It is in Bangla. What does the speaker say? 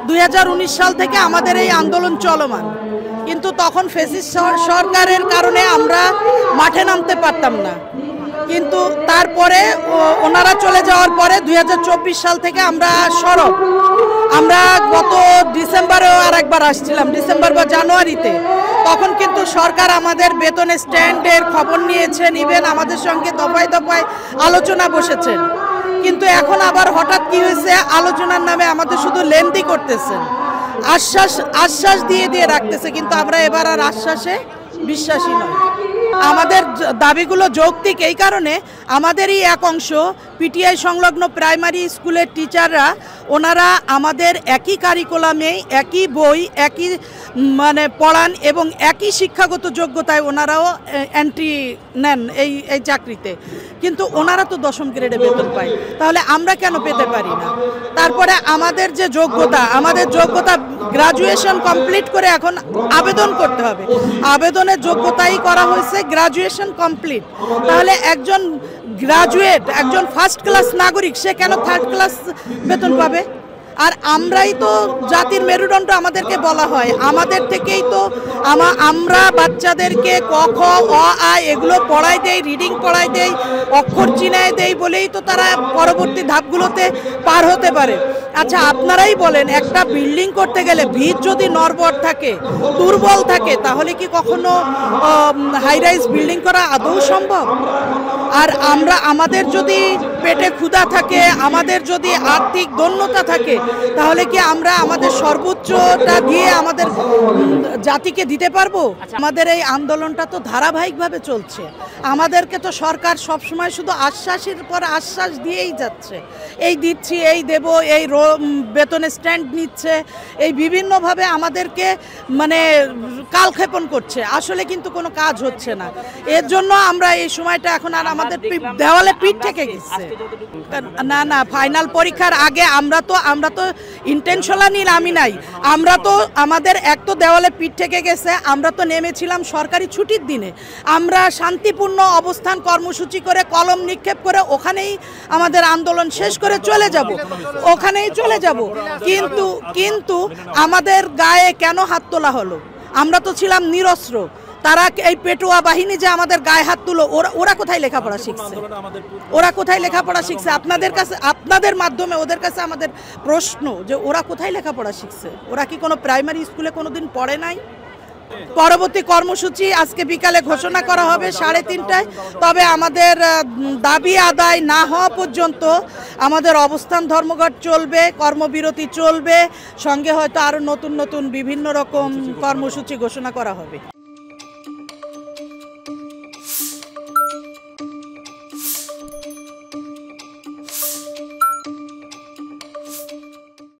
2019 সাল থেকে আমাদের এই আন্দোলন চলমান, কিন্তু তখন ফ্যাসিস্ট সরকারের কারণে আমরা মাঠে নামতে পারতাম না। কিন্তু তারপরে ওনারা চলে যাওয়ার পরে 2024 সাল থেকে আমরা সরব। আমরা গত ডিসেম্বরেও আরেকবার আসছিলাম, ডিসেম্বর বা জানুয়ারিতে। তখন কিন্তু সরকার আমাদের বেতন স্ট্যান্ডের খবর নিয়েছেন, ইভেন আমাদের সঙ্গে দফায় দফায় আলোচনা বসেছেন। কিন্তু এখন আবার হঠাৎ কি হয়েছে, আলোচনার নামে আমাদের শুধু লেনদি করতেছেন, আশ্বাস দিয়ে দিয়ে রাখতেছে, কিন্তু আমরা এবার আর আশ্বাসে বিশ্বাসী নই। আমাদের দাবিগুলো যৌক্তিক এই কারণে, আমাদেরই এক অংশ পিটিআই সংলগ্ন প্রাইমারি স্কুলের টিচাররা, ওনারা আমাদের একই কারিকুলামে একই বই একই পড়ান এবং একই শিক্ষাগত যোগ্যতায় ওনারাও এন্ট্রি নেন এই চাকরিতে, কিন্তু ওনারা তো 10ম গ্রেডে বেতন পায়, তাহলে আমরা কেন পেতে পারি না? তারপরে আমাদের যে যোগ্যতা, আমাদের যোগ্যতা গ্রাজুয়েশন কমপ্লিট করে এখন আবেদন করতে হবে, আবেদনের যোগ্যতাই করা হয়েছে গ্রাজুয়েশন কমপ্লিট। তাহলে একজন গ্রাজুয়েট, একজন ফার্স্ট ক্লাস নাগরিক, সে কেন 3rd ক্লাস বেতন পাবে? আর আমরাই তো জাতির মেরুদণ্ড আমাদেরকে বলা হয়, আমাদের থেকেই তো আমরা বাচ্চাদেরকে ক খ অ আ এগুলো পড়াই দেই, রিডিং পড়াই দেই, অক্ষর চিনায় দেই বলেই তো তারা পরবর্তী ধাপগুলোতে পার হতে পারে। আচ্ছা, আপনারাই বলেন, একটা বিল্ডিং করতে গেলে ভিত যদি নড়বড় থাকে, দুর্বল থাকে, তাহলে কি কখনো হাই রাইজ বিল্ডিং করা আদৌ সম্ভব? আর আমাদের যদি পেটে ক্ষুধা থাকে, আমাদের যদি আর্থিক দৈন্যতা থাকে, তাহলে কি আমরা আমাদের সর্বোচ্চটা দিয়ে আমাদের জাতিকে দিতে পারবো? আমাদের এই আন্দোলনটা তো ধারাবাহিকভাবে চলছে, আমাদেরকে তো সরকার সবসময় শুধু আশ্বাসের পর আশ্বাস দিয়েই যাচ্ছে, এই দিচ্ছি, এই দেব, এই বেতন স্ট্যান্ড নিচ্ছে, এই বিভিন্নভাবে আমাদেরকে কালক্ষেপণ করছে, আসলে কিন্তু কোনো কাজ হচ্ছে না। এর জন্য আমরা এই সময়টা এখন আর আমাদের দেওয়ালে পিঠ থেকে গেছে। না, ফাইনাল পরীক্ষার আগে আমরা তো ইন্টেনশনালি নামি নাই, আমরা তো আমাদের এক তো দেওয়ালে পিঠ থেকে গেছে, আমরা তো নেমেছিলাম সরকারি ছুটির দিনে, আমরা শান্তিপূর্ণ অবস্থান কর্মসূচি করে কলম নিক্ষেপ করে ওখানেই আমাদের আন্দোলন শেষ করে ওখানেই চলে যাব। কিন্তু আমাদের গায়ে কেন হাত তোলা হলো? আমরা তো ছিলাম নিরস্ত্র, তারা এই পেটুয়া বাহিনী যে আমাদের গায়ে হাত তুলো, ওরা কোথায় লেখাপড়া শিখছে? আপনাদের কাছে, আপনাদের মাধ্যমে ওদের কাছে আমাদের প্রশ্ন যে ওরা কোথায় লেখাপড়া শিখছে? ওরা কি কোনো প্রাইমারি স্কুলে কোনোদিন পড়ে নাই? পরবর্তী কর্মসূচি আজকে বিকালে ঘোষণা করা হবে 3:30টায়। তবে আমাদের দাবি আদায় না হওয়া পর্যন্ত আমাদের অবস্থান ধর্মঘট চলবে, কর্মবিরতি চলবে, সঙ্গে হয়তো আরও নতুন বিভিন্ন রকম কর্মসূচি ঘোষণা করা হবে।